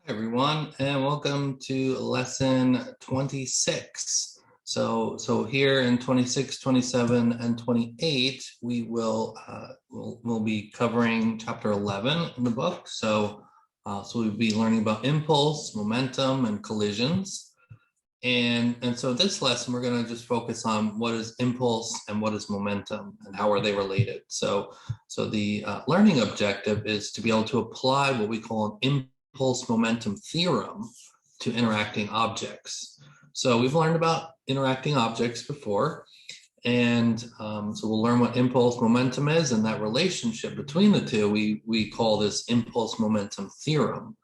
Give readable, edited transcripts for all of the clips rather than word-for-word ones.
Hi everyone, and welcome to lesson 26. So here in 26, 27, and 28, we will we'll be covering chapter 11 in the book. So we'll be learning about impulse, momentum, and collisions. And so this lesson, we're going to just focus on what is impulse and what is momentum and how are they related. So the learning objective is to be able to apply what we call an impulse momentum theorem to interacting objects. So we've learned about interacting objects before, and so we'll learn what impulse momentum is, and that relationship between the two we call this impulse momentum theorem.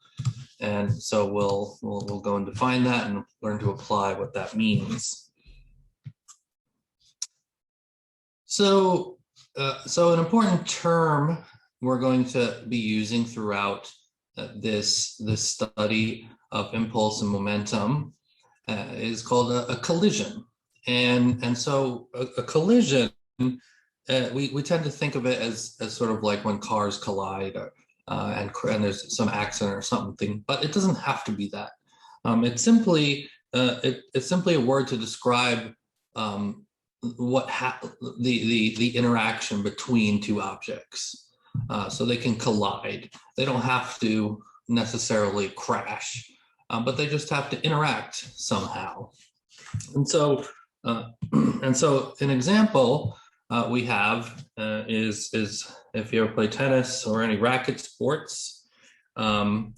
And so we'll go and define that and learn to apply what that means. So an important term we're going to be using throughout this study of impulse and momentum is called a collision. And so a collision, we tend to think of it as sort of like when cars collide, and there's some accident or something, but it doesn't have to be that. It's simply a word to describe the interaction between two objects. So they can collide. They don't have to necessarily crash, but they just have to interact somehow. And so an example we have is if you ever play tennis or any racket sports, then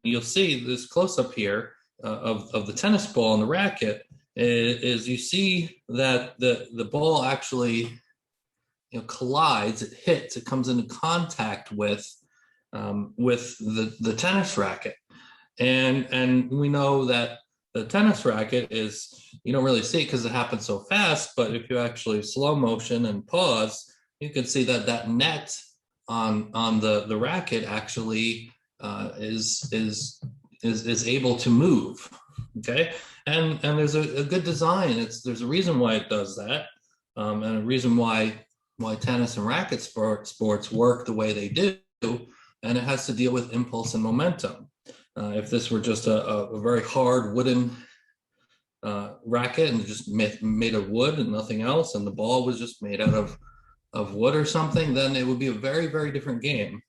you'll see this close up here of the tennis ball and the racket is you see that the ball actually collides, it hits, it comes into contact with the tennis racket, and we know that the tennis racket is, you don't really see it because it happens so fast, but if you actually slow motion and pause, you can see that net on the racket actually is able to move. Okay, and there's a good design. There's a reason why it does that, and a reason why tennis and racket sports work the way they do, and it has to deal with impulse and momentum. If this were just a very hard wooden racket and just made of wood and nothing else, and the ball was just made out of wood or something, then it would be a very, very different game.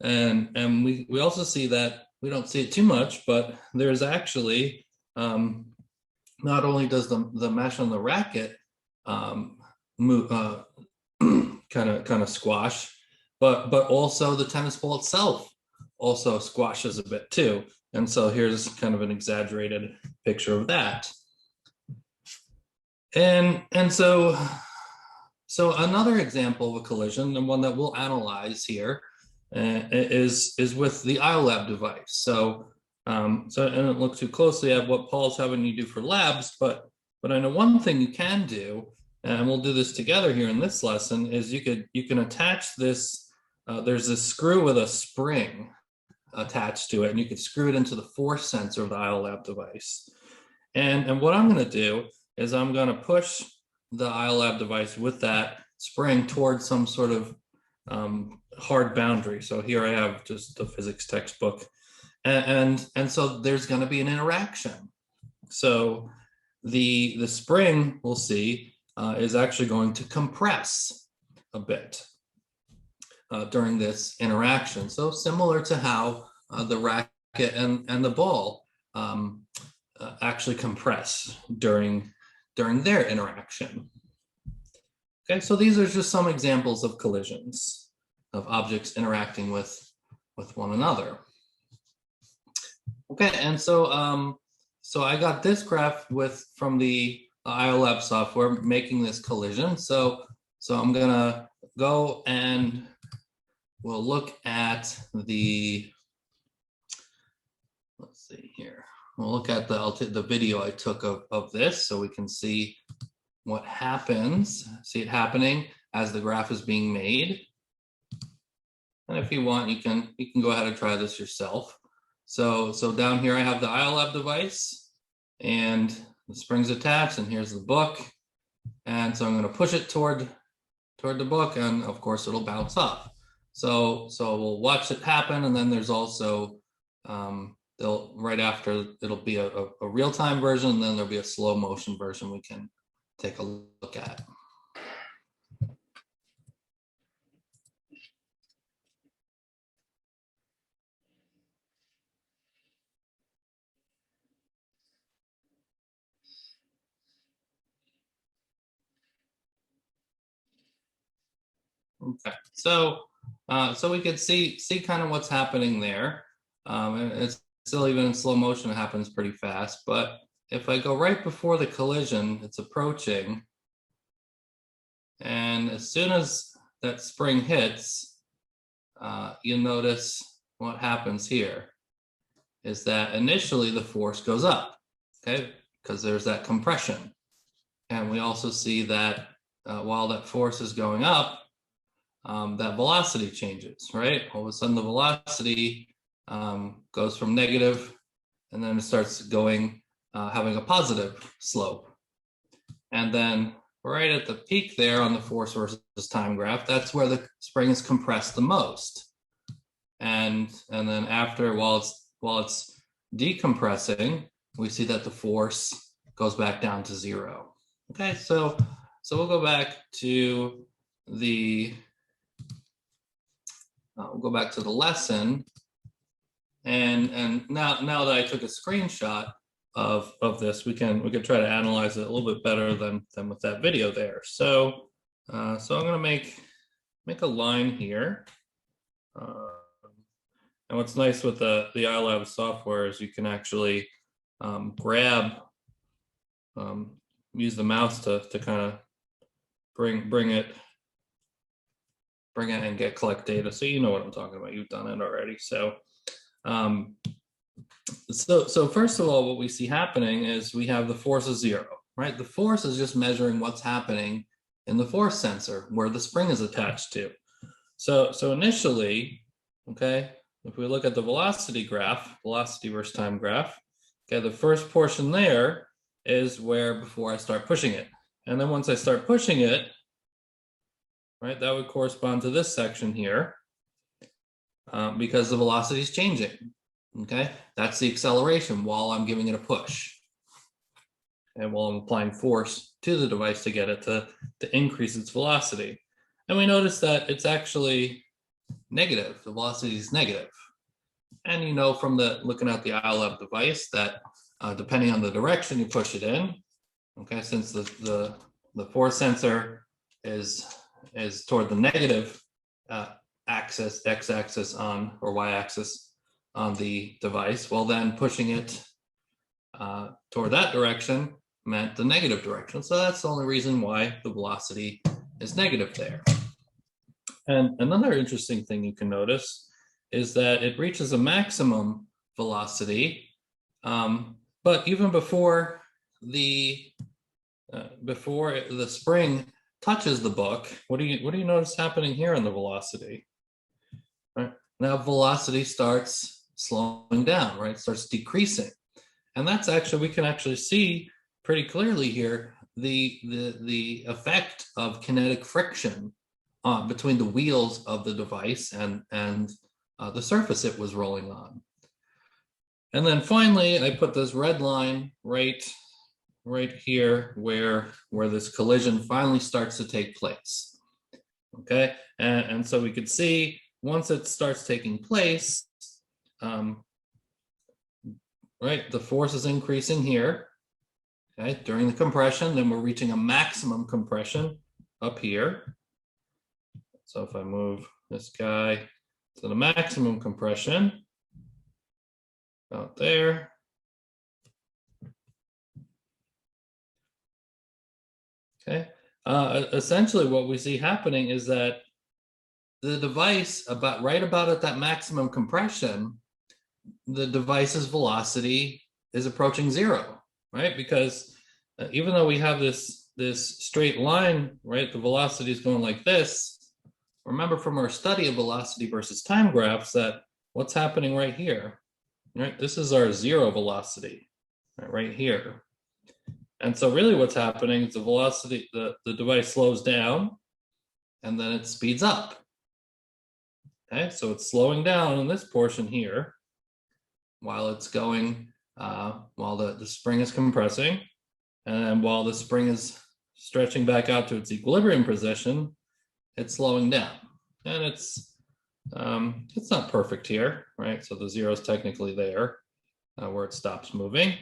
And we also see that, we don't see it too much, but there's actually not only does the mesh on the racket move, kind of squash, but also the tennis ball itself also squashes a bit too. And so here's kind of an exaggerated picture of that. And so another example of a collision, and one that we'll analyze here, is with the iOLAB device. So I don't look too closely at what Paul's having you do for labs, but I know one thing you can do, and we'll do this together here in this lesson, is you can attach this. There's this screw with a spring attached to it, and you can screw it into the force sensor of the iOLAB device. And what I'm going to do is I'm going to push the iOLAB device with that spring towards some sort of hard boundary. So here I have just the physics textbook, and so there's going to be an interaction. So the spring, we'll see, is actually going to compress a bit during this interaction. So similar to how the racket and the ball actually compress during their interaction. Okay, so these are just some examples of collisions, of objects interacting with one another. Okay, and so I got this graph from the iOLAB software making this collision. So I'm gonna go and we'll look at the, let's see here. We'll look at the video I took of this so we can see what happens, see it happening as the graph is being made. And if you want, you can go ahead and try this yourself. So down here I have the iOLAB device and the spring's attached, and here's the book. And so I'm going to push it toward the book, and of course it'll bounce off. So we'll watch it happen, and then there's also they'll right after it'll be a real-time version, and then there'll be a slow motion version we can take a look at. Okay, so so we could see kind of what's happening there. And it's still, even in slow motion, it happens pretty fast. But if I go right before the collision, it's approaching. And as soon as that spring hits, you'll notice what happens here is that initially the force goes up, okay, because there's that compression. And we also see that while that force is going up, that velocity changes, right? All of a sudden the velocity goes from negative, and then it starts going, having a positive slope. And then right at the peak there on the force versus time graph, that's where the spring is compressed the most. And then after, while it's decompressing, we see that the force goes back down to zero. Okay, so we'll go back to the lesson, and now that I took a screenshot of this, we could try to analyze it a little bit better than with that video there. So I'm going to make a line here. And what's nice with the iLab software is you can actually use the mouse to kind of bring it and collect data. So you know what I'm talking about. You've done it already. So so first of all, what we see happening is we have the force is zero, right? The force is just measuring what's happening in the force sensor where the spring is attached to. So initially, okay, if we look at the velocity graph, velocity versus time graph, okay, the first portion there is where before I start pushing it. And then once I start pushing it, right, that would correspond to this section here, because the velocity is changing. Okay, that's the acceleration while I'm giving it a push, and while I'm applying force to the device to get it to increase its velocity. And we notice that it's actually negative. The velocity is negative. And you know from looking at the iLab device that depending on the direction you push it in, okay, since the force sensor is toward the negative axis, x-axis on, or y-axis on the device, well then pushing it toward that direction meant the negative direction. So that's the only reason why the velocity is negative there. And another interesting thing you can notice is that it reaches a maximum velocity, but even before the spring touches the book, what do you notice happening here on the velocity? Right now, velocity starts slowing down, right? It starts decreasing, and that's actually, we can actually see pretty clearly here the effect of kinetic friction between the wheels of the device and the surface it was rolling on. And then finally, I put this red line right here where this collision finally starts to take place. Okay, and so we could see once it starts taking place, right, the force is increasing here, okay, during the compression, then we're reaching a maximum compression up here. So if I move this guy to the maximum compression out there, okay, essentially what we see happening is that the device, right about at that maximum compression, the device's velocity is approaching zero, right? Because even though we have this straight line, right, the velocity is going like this. Remember from our study of velocity versus time graphs that what's happening right here, right? This is our zero velocity, right here. And so really what's happening is the velocity, the device slows down and then it speeds up. Okay, so it's slowing down in this portion here. while it's going, while the spring is compressing. And then while the spring is stretching back out to its equilibrium position, it's slowing down. And it's not perfect here, right? So the zero is technically there where it stops moving.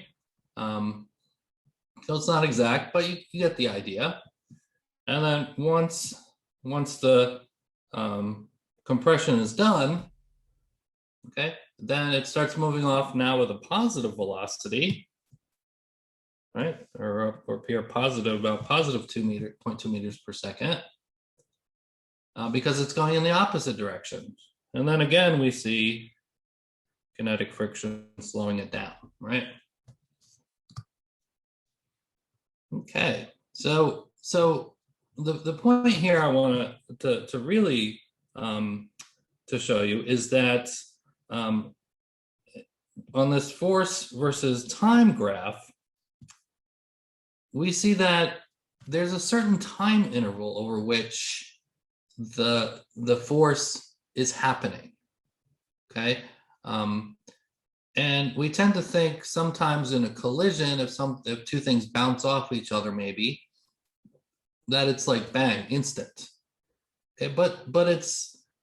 So it's not exact, but you get the idea. And then once the compression is done, okay, then it starts moving off now with a positive velocity, right? Or here positive, about positive 0.2 meters per second, because it's going in the opposite direction. And then again, we see kinetic friction slowing it down, right? Okay, so the point here I want to really to show you is that on this force versus time graph, we see that there's a certain time interval over which the force is happening. Okay, and we tend to think sometimes in a collision, if two things bounce off each other, maybe that it's like bang, instant. Okay, but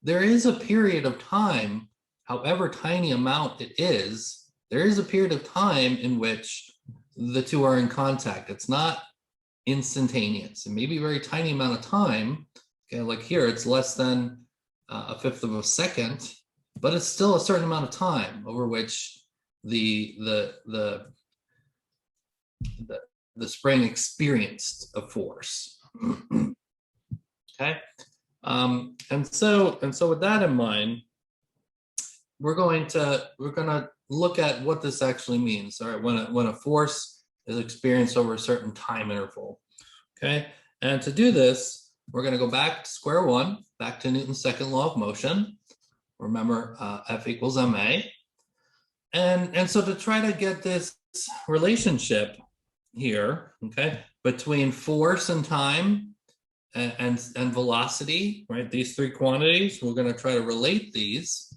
there is a period of time, however tiny amount it is, there is a period of time in which the two are in contact. It's not instantaneous. It may be a very tiny amount of time. Okay, like here, it's less than a fifth of a second, but it's still a certain amount of time over which the spring experienced a force. Okay, and so with that in mind, we're gonna look at what this actually means. All right, when a force is experienced over a certain time interval. Okay, and to do this, we're going to go back to square one, back to Newton's second law of motion. Remember, F equals ma. And so to try to get this relationship here, okay, between force and time and velocity, right? These three quantities, we're going to try to relate these,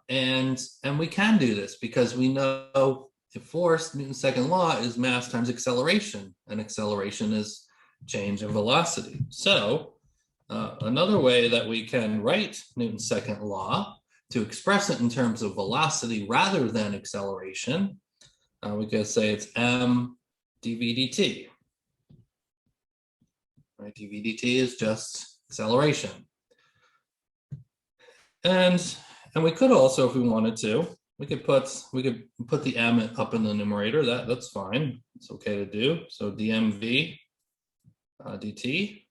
and we can do this because we know the force, Newton's second law, is mass times acceleration, and acceleration is change in velocity. So another way that we can write Newton's second law to express it in terms of velocity rather than acceleration, we could say it's m dv dt. Right, dv dt is just acceleration. And we could also, if we wanted to, we could put the m up in the numerator. That's fine. It's okay to do. So dmv dt.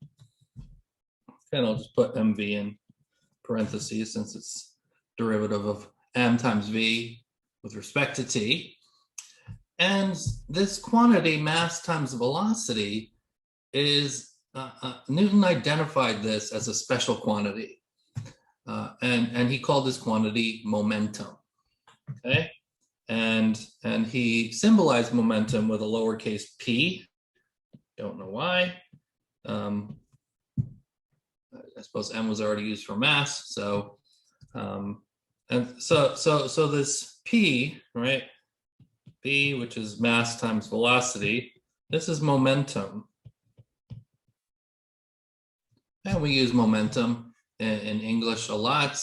And I'll just put mv in parentheses since it's derivative of m times v with respect to t. And this quantity, mass times velocity, is Newton identified this as a special quantity, and he called this quantity momentum. Okay, and he symbolized momentum with a lowercase p. Don't know why. I suppose m was already used for mass, so so this p, right? P, which is mass times velocity, this is momentum. And we use momentum in English a lot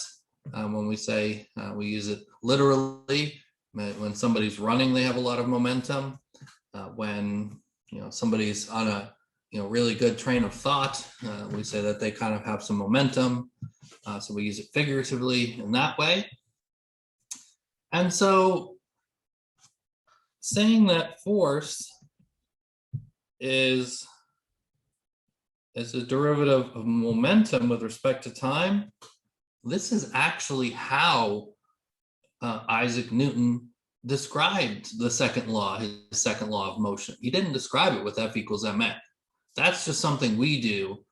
when we say we use it literally. When somebody's running, they have a lot of momentum. When somebody's on a really good train of thought, we say that they kind of have some momentum. So we use it figuratively in that way. And so saying that force is a derivative of momentum with respect to time, this is actually how Isaac Newton described the second law, his second law of motion. He didn't describe it with F equals ma. That's just something we do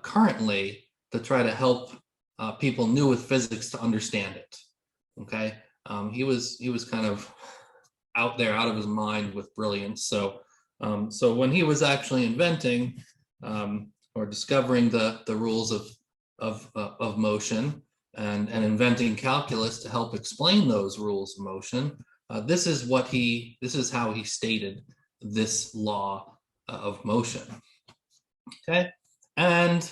currently to try to help people new with physics to understand it. Okay, he was kind of out there, out of his mind with brilliance. So so when he was actually inventing or discovering the rules of motion, and inventing calculus to help explain those rules of motion, this is how he stated this law of motion. Okay, and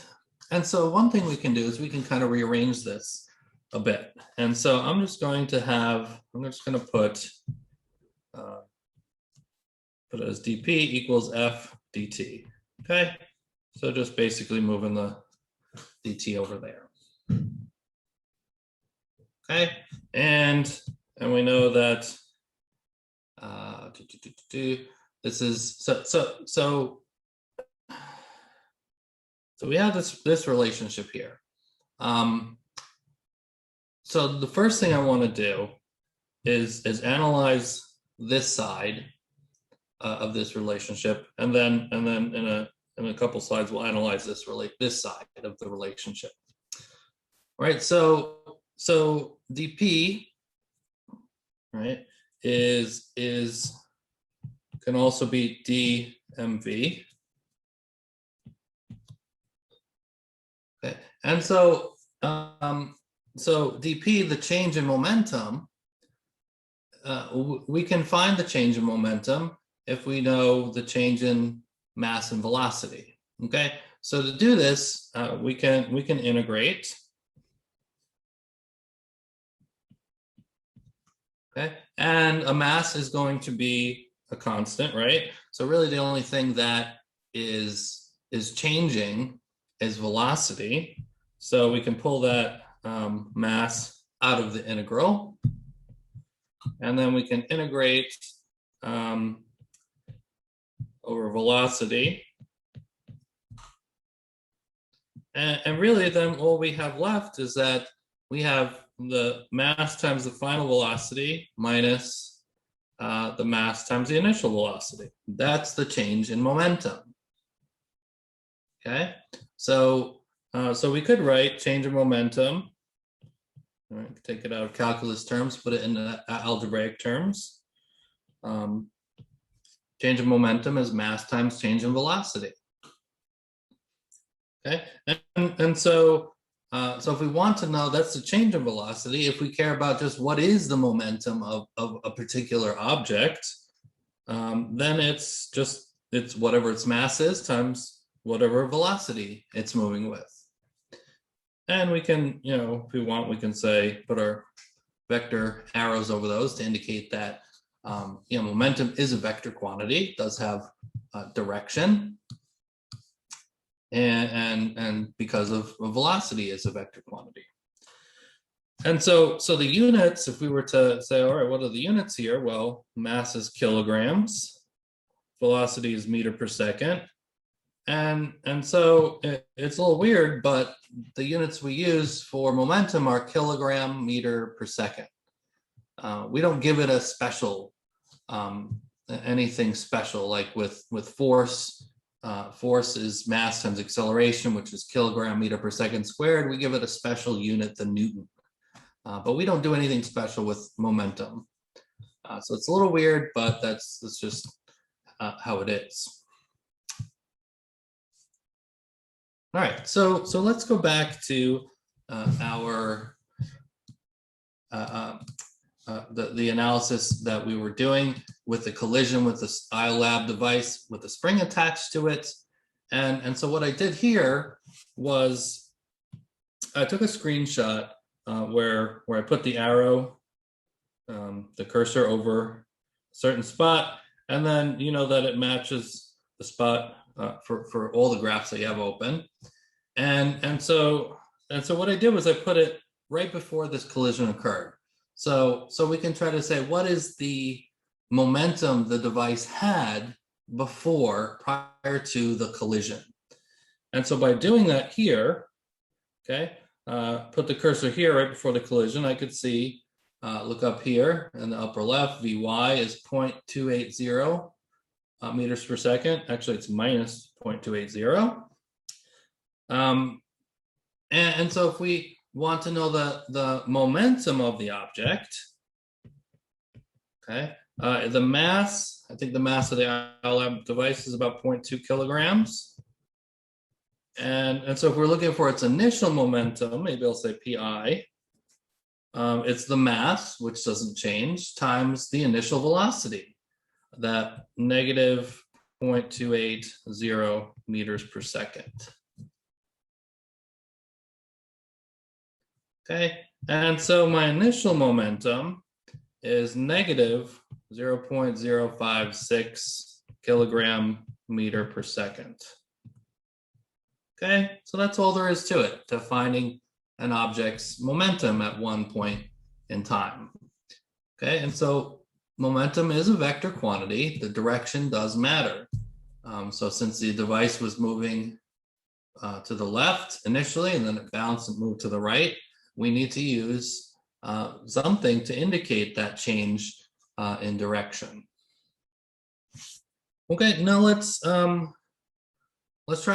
so one thing we can do is we can kind of rearrange this a bit. And so I'm just going to put it as dp equals f dt. Okay, so just basically moving the dt over there. Okay, and we know that this is so we have this relationship here. So the first thing I want to do is analyze this side of this relationship, and then in a couple slides we'll analyze this side of the relationship. Right. So dp, right, is can also be dmv. Okay, and so dp, the change in momentum, we can find the change in momentum if we know the change in mass and velocity. Okay, so to do this, we can integrate. Okay, and a mass is going to be a constant, right? So really the only thing that is changing is velocity. So we can pull that mass out of the integral, and then we can integrate over velocity. And really then all we have left is that we have the mass times the final velocity minus the mass times the initial velocity. That's the change in momentum. Okay, so we could write change in momentum. All right, take it out of calculus terms, put it in algebraic terms. Change in momentum is mass times change in velocity. Okay, and so if we want to know, that's the change in velocity. If we care about just what is the momentum of a particular object, then it's whatever its mass is times whatever velocity it's moving with. And we can, if we want, we can say, put our vector arrows over those to indicate that, momentum is a vector quantity, does have direction, and because of velocity is a vector quantity. And so the units, if we were to say, all right, what are the units here? Well, mass is kilograms, velocity is meter per second. And so it's a little weird, but the units we use for momentum are kilogram meter per second. We don't give it a special, anything special, like with force. Force is mass times acceleration, which is kilogram meter per second squared. We give it a special unit, the Newton. But we don't do anything special with momentum. So it's a little weird, but that's just how it is. All right, so let's go back to our the analysis that we were doing with the collision with the IOLAB device with the spring attached to it. And so what I did here was I took a screenshot where I put the arrow, the cursor over a certain spot, and then you know that it matches the spot for all the graphs that you have open. And so what I did was I put it right before this collision occurred. So we can try to say, what is the momentum the device had before, prior to the collision? And so by doing that here, okay, put the cursor here right before the collision, I could see, look up here in the upper left, Vy is 0.280 meters per second. Actually, it's minus 0.280. And so if we want to know the momentum of the object, okay, the mass, I think the mass of the IOLAB device is about 0.2 kilograms. And so if we're looking for its initial momentum, maybe I'll say PI, it's the mass, which doesn't change, times the initial velocity, that negative 0.280 meters per second. Okay, and so my initial momentum is negative 0.056 kilogram meter per second. Okay, so that's all there is to it, to finding an object's momentum at one point in time. Okay, and so momentum is a vector quantity. The direction does matter. So since the device was moving to the left initially, and then it bounced and moved to the right, we need to use something to indicate that change in direction. Okay, now let's try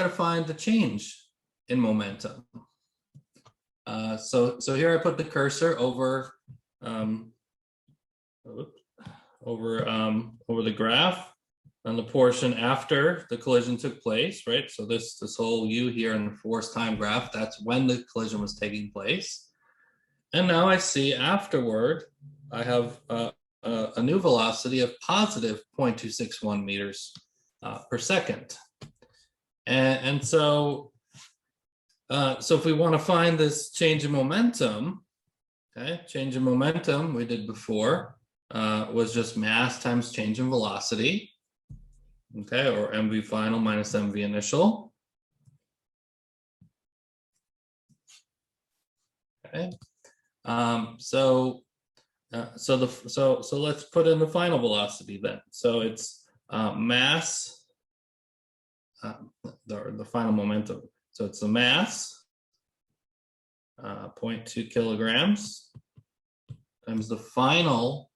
to find the change in momentum. So here I put the cursor over over the graph on the portion after the collision took place, right? So this whole U here in the force time graph, that's when the collision was taking place. And now I see afterward, I have a new velocity of positive 0.261 meters per second. And so if we want to find this change in momentum, okay, change in momentum we did before was just mass times change in velocity, okay, or mv final minus mv initial. Okay, so let's put in the final velocity then. So it's mass, the final momentum. So it's the mass, 0.2 kilograms, times the final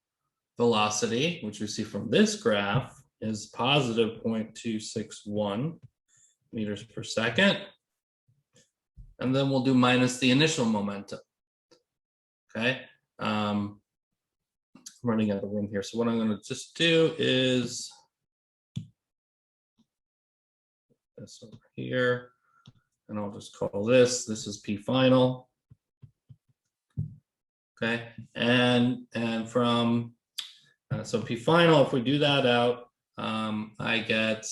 velocity, which we see from this graph, is positive 0.261 meters per second. And then we'll do minus the initial momentum. Okay, I'm running out of room here. So what I'm going to just do is this over here, and I'll just call this is P final. Okay, and from so P final, if we do that out, I get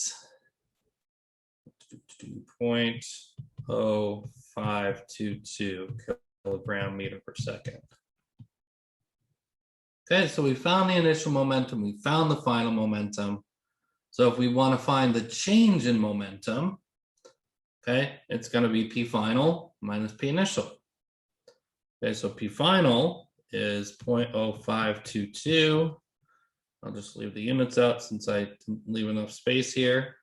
0.0522 kilogram meter per second. Okay, so we found the initial momentum, we found the final momentum. So if we want to find the change in momentum, okay, it's going to be P final minus P initial. Okay, so P final is 0.0522. I'll just leave the units out since I didn't leave enough space here.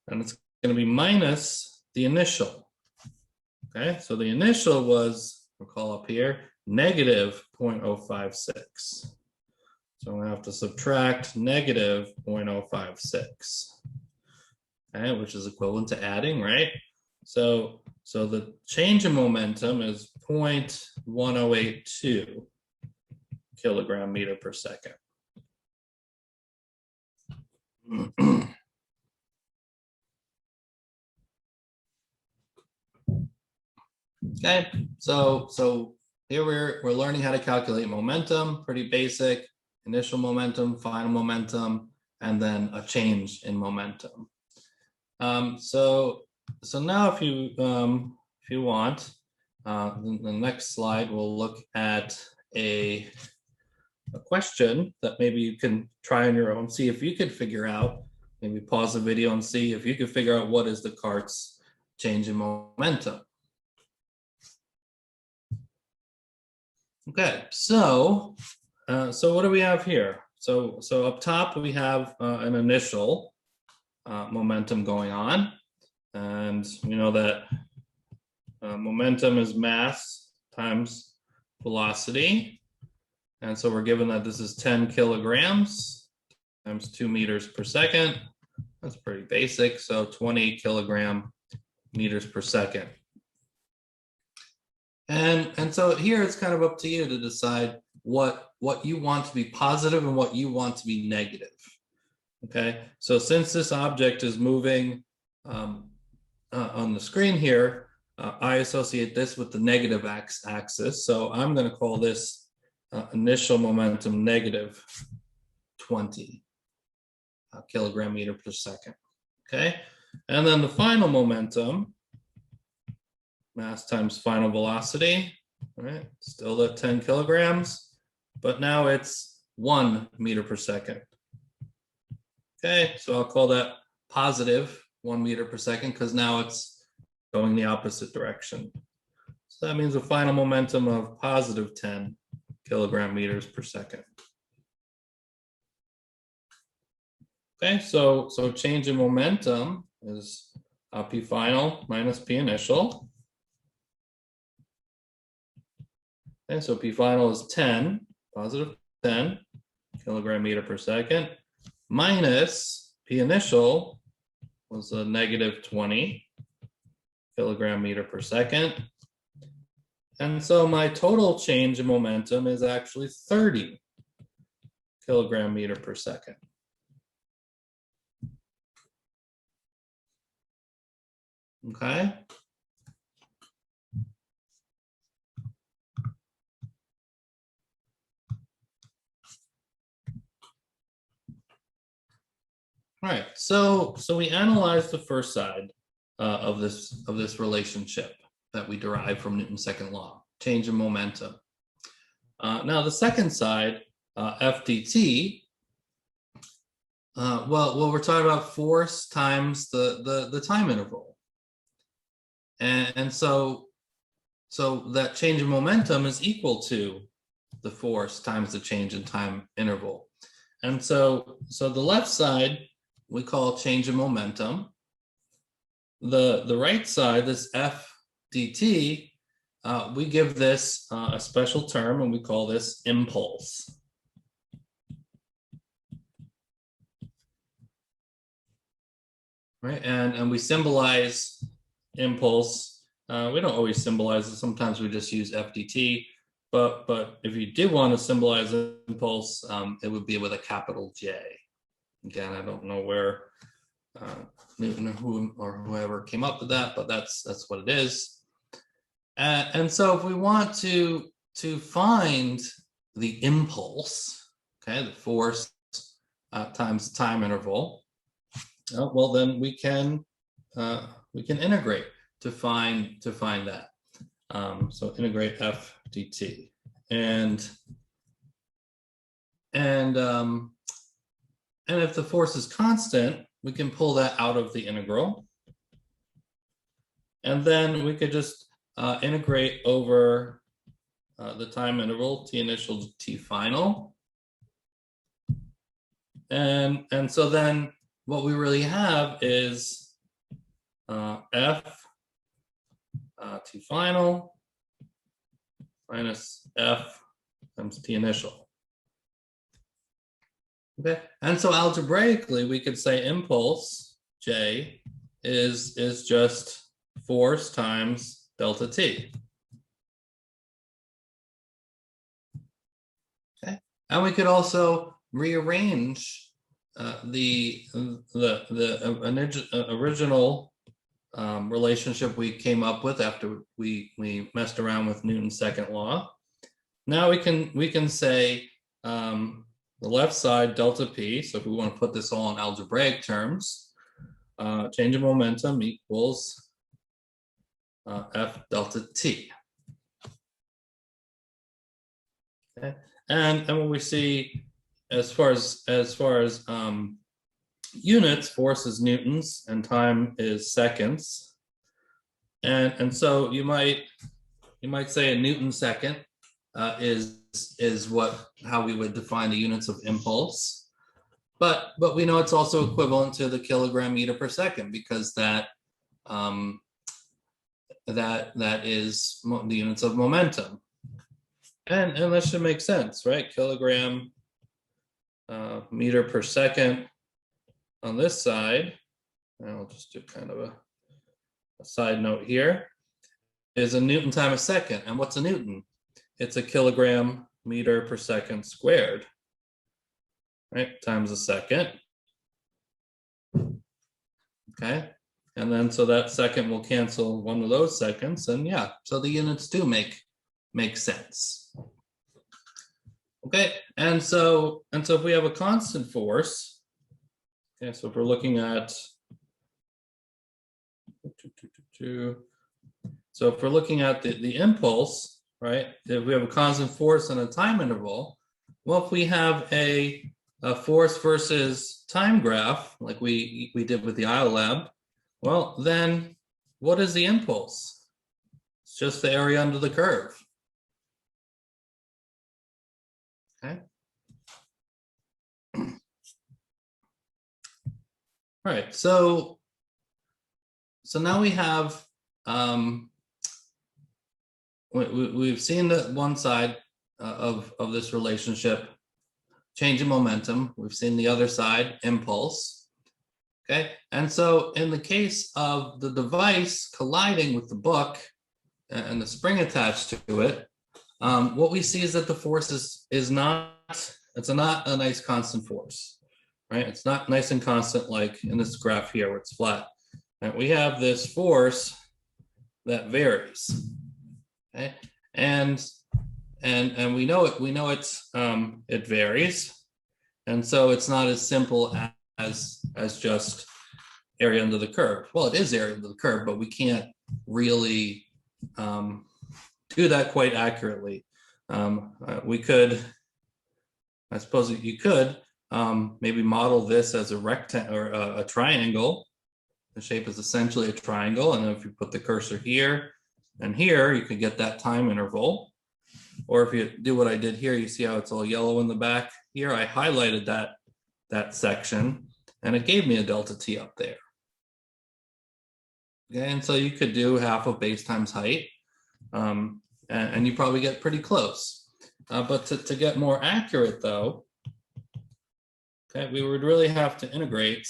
And it's going to be minus the initial. Okay, so the initial was, we'll call up here, negative 0.056. So I'm going to have to subtract negative 0.056, okay, which is equivalent to adding, right? So the change in momentum is 0.1082 kilogram meter per second. Okay, so here we're learning how to calculate momentum, pretty basic. Initial momentum, final momentum, and then a change in momentum. So now if you want, the next slide we'll look at a question that maybe you can try on your own, see if you could figure out, maybe pause the video and see if you could figure out what is the cart's change in momentum. Okay, so what do we have here? So up top we have an initial momentum going on, and we know that momentum is mass times velocity, and so we're given that this is 10 kilograms times 2 meters per second. That's pretty basic, so 20 kilogram meters per second. And so here it's kind of up to you to decide what you want to be positive and what you want to be negative. Okay, so since this object is moving on the screen here, I associate this with the negative axis. So I'm going to call this initial momentum negative 20 kilogram meter per second. Okay, and then the final momentum, mass times final velocity, right? Still at 10 kilograms, but now it's 1 meter per second. Okay, so I'll call that positive 1 meter per second because now it's going the opposite direction. So that means a final momentum of positive 10 kilogram meters per second. Okay, so change in momentum is P final minus P initial. Okay, so P final is 10, positive 10 kilogram meter per second, minus P initial was a negative 20 kilogram meter per second. And so my total change in momentum is actually 30 kilogram meter per second. Okay. All right, so we analyzed the first side of this relationship that we derive from Newton's second law, change in momentum. Now the second side, F dt, well, we're talking about force times the time interval, and so that change in momentum is equal to the force times the change in time interval, and so the left side we call change in momentum. The right side, this F dt, we give this a special term and we call this impulse. Right, and we symbolize impulse. We don't always symbolize it. Sometimes we just use F dt, but if you did want to symbolize impulse, it would be with a capital J. Again, I don't know where Newton or whoever came up with that, but that's what it is. And so if we want to find the impulse, okay, the force times the time interval, well then we can integrate to find that. So integrate F dt, and if the force is constant, we can pull that out of the integral. And then we could just integrate over the time interval, t initial to t final. And so then what we really have is f t final minus f times t initial. Okay, and so algebraically we could say impulse J is just force times delta t. Okay, and we could also rearrange the original relationship we came up with after we messed around with Newton's second law. Now we can say the left side delta p, so if we want to put this all in algebraic terms, change of momentum equals F delta t. Okay, and what we see as far as units, force is newtons and time is seconds, and so you might say a newton second is how we would define the units of impulse, but we know it's also equivalent to the kilogram meter per second because that is the units of momentum, and that should make sense, right? Kilogram meter per second on this side, and I'll just do kind of a side note here, is a newton time a second. And what's a newton? It's a kilogram meter per second squared, right? Times a second. Okay, and then so that second will cancel one of those seconds, and yeah, so the units do make sense. Okay, and so if we have a constant force, okay, so if we're looking at so if we're looking at the impulse, right? If we have a constant force and a time interval, well, if we have a force versus time graph, like we did with the IOLAB, well, then what is the impulse? It's just the area under the curve. Okay. All right, so now we have we've seen the one side of this relationship, change in momentum. We've seen the other side, impulse. Okay, and so in the case of the device colliding with the book and the spring attached to it, what we see is that the force is not, it's not a nice constant force, right? It's not nice and constant like in this graph here where it's flat. And we have this force that varies, okay? And we know it's it varies, and so it's not as simple as just area under the curve. Well, it is area under the curve, but we can't really do that quite accurately. We could, I suppose you could maybe model this as a rectangle or a triangle. The shape is essentially a triangle, and then if you put the cursor here and here, you could get that time interval. Or if you do what I did here, you see how it's all yellow in the back here. I highlighted that section, and it gave me a delta t up there. Okay, and so you could do half of base times height, and you probably get pretty close. But to get more accurate, though, okay, we would really have to integrate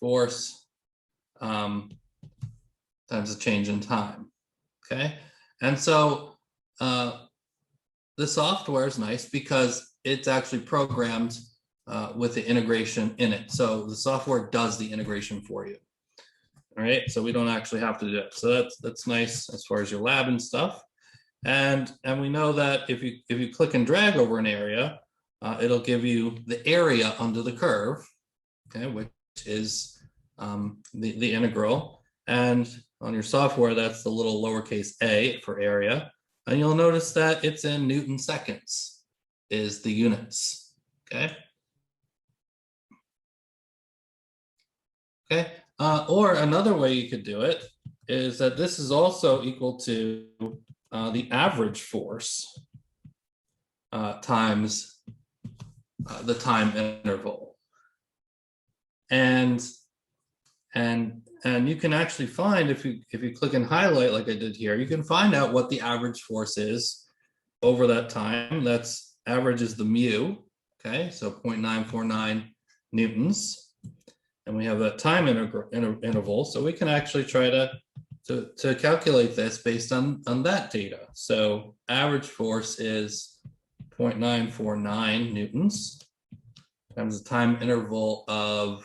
force times the change in time. Okay, and so the software is nice because it's actually programmed with the integration in it. So the software does the integration for you. All right, so we don't actually have to do it. So that's nice as far as your lab and stuff. And we know that if you click and drag over an area, it'll give you the area under the curve, okay, which is the integral. And on your software, that's the little lowercase a for area. And you'll notice that it's in Newton seconds is the units, okay? Okay, or another way you could do it is that this is also equal to the average force times the time interval. And you can actually find, if you click and highlight like I did here, you can find out what the average force is over that time. That's average is the mu, okay? So 0.949 newtons. And we have that time interval. So we can actually try to calculate this based on that data. So average force is 0.949 newtons times the time interval of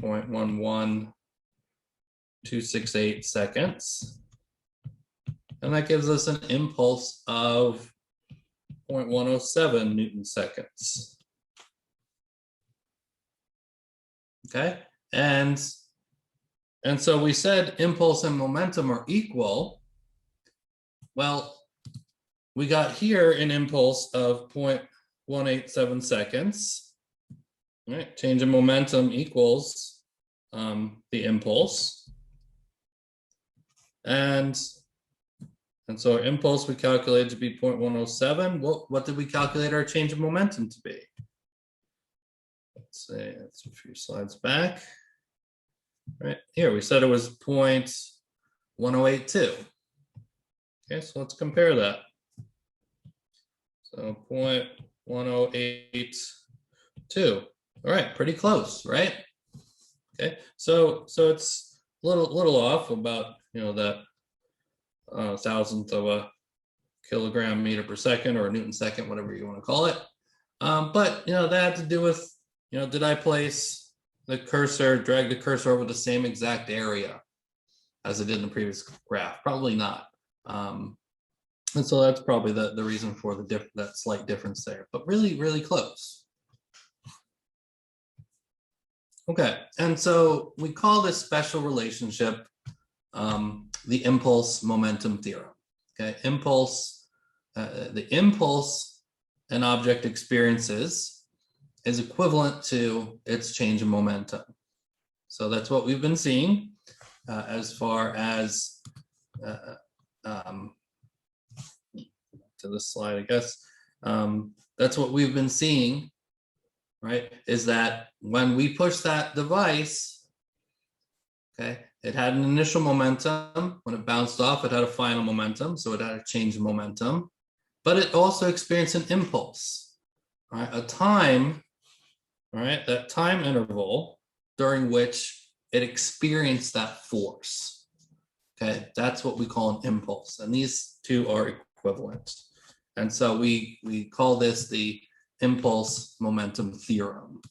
0.11268 seconds. And that gives us an impulse of 0.107 Newton seconds. Okay, and so we said impulse and momentum are equal. Well, we got here an impulse of 0.187 seconds. All right, change in momentum equals the impulse. And so our impulse we calculated to be 0.107. What did we calculate our change in momentum to be? Let's say that's a few slides back. Right here, we said it was 0.1082. Okay, so let's compare that. So 0.1082. All right, pretty close, right? Okay, so it's a little off about, you know, that thousandth of a kilogram meter per second or a Newton second, whatever you want to call it. But, you know, that had to do with, you know, did I place the cursor, drag the cursor over the same exact area as I did in the previous graph? Probably not. And so that's probably the reason for that slight difference there, but really, really close. Okay, and so we call this special relationship the impulse momentum theorem. Okay, the impulse an object experiences is equivalent to its change in momentum. So that's what we've been seeing as far as to this slide, I guess. That's what we've been seeing, right? Is that when we push that device, okay, it had an initial momentum. When it bounced off, it had a final momentum. So it had a change in momentum, but it also experienced an impulse, right? A time, right? That time interval during which it experienced that force. Okay, that's what we call an impulse. And these two are equivalent. And so we call this the impulse momentum theorem.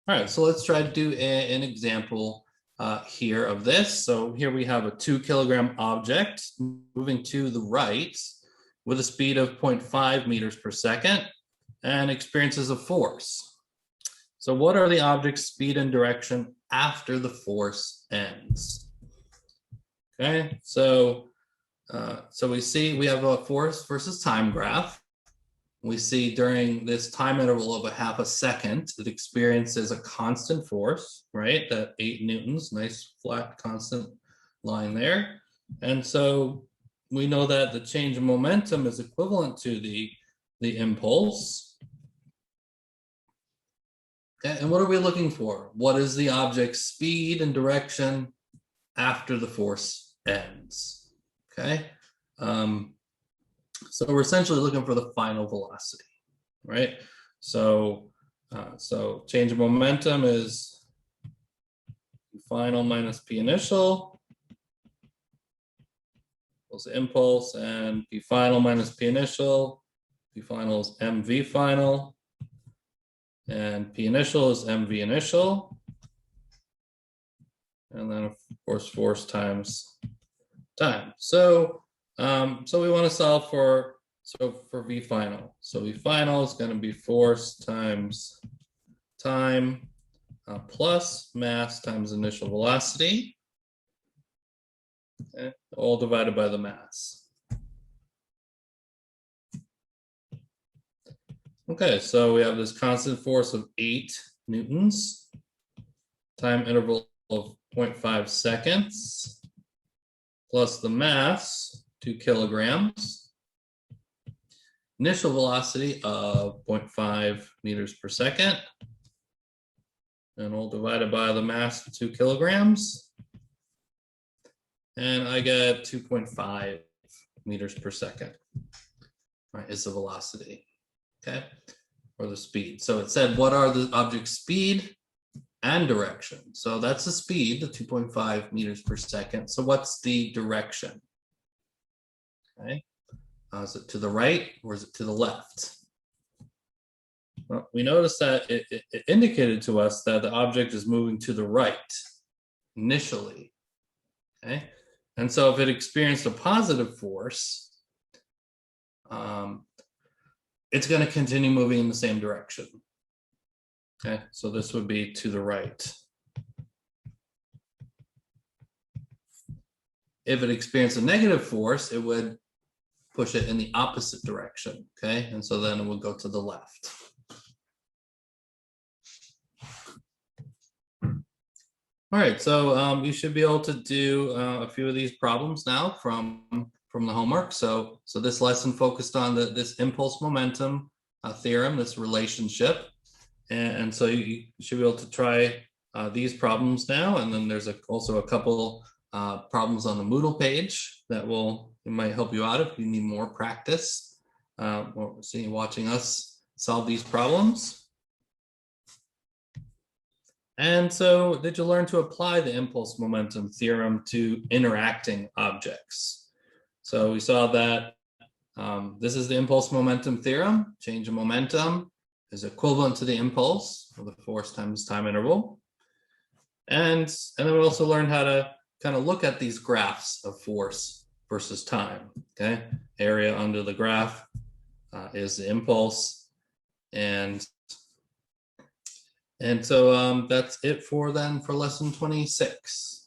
All right, so let's try to do an example here of this. So here we have a 2 kilogram object moving to the right with a speed of 0.5 meters per second and experiences a force. So what are the object's speed and direction after the force ends? Okay, so we see we have a force versus time graph. We see during this time interval of a half a second, it experiences a constant force, right? That 8 newtons, nice flat constant line there. And so we know that the change in momentum is equivalent to the impulse. Okay, and what are we looking for? What is the object's speed and direction after the force ends? Okay. So we're essentially looking for the final velocity, right? So, so change of momentum is P final minus P initial equals impulse, and P final minus P initial. P final is MV final, and P initial is MV initial. And then of course force times time. So so we want to solve for V final. So V final is going to be force times time plus mass times initial velocity, okay, all divided by the mass. Okay, so we have this constant force of 8 newtons, time interval of 0.5 seconds, plus the mass, 2 kilograms, initial velocity of 0.5 meters per second, and all divided by the mass of 2 kilograms. And I get 2.5 meters per second, right, is the velocity, okay, or the speed. So it said, what are the object's speed and direction? So that's the speed, the 2.5 meters per second. So what's the direction? Okay, is it to the right or is it to the left? Well, we noticed that it indicated to us that the object is moving to the right initially. Okay, and so if it experienced a positive force, it's going to continue moving in the same direction. Okay, so this would be to the right. If it experienced a negative force, it would push it in the opposite direction, okay? And so then it would go to the left. All right, so you should be able to do a few of these problems now from the homework. So this lesson focused on this impulse momentum theorem, this relationship. And so you should be able to try these problems now. And then there's also a couple problems on the Moodle page that might help you out if you need more practice watching us solve these problems. And so did you learn to apply the impulse momentum theorem to interacting objects? So we saw that this is the impulse momentum theorem. Change in momentum is equivalent to the impulse, or the force times time interval. And then we also learned how to kind of look at these graphs of force versus time. Okay, area under the graph is the impulse, and so that's it for lesson 26.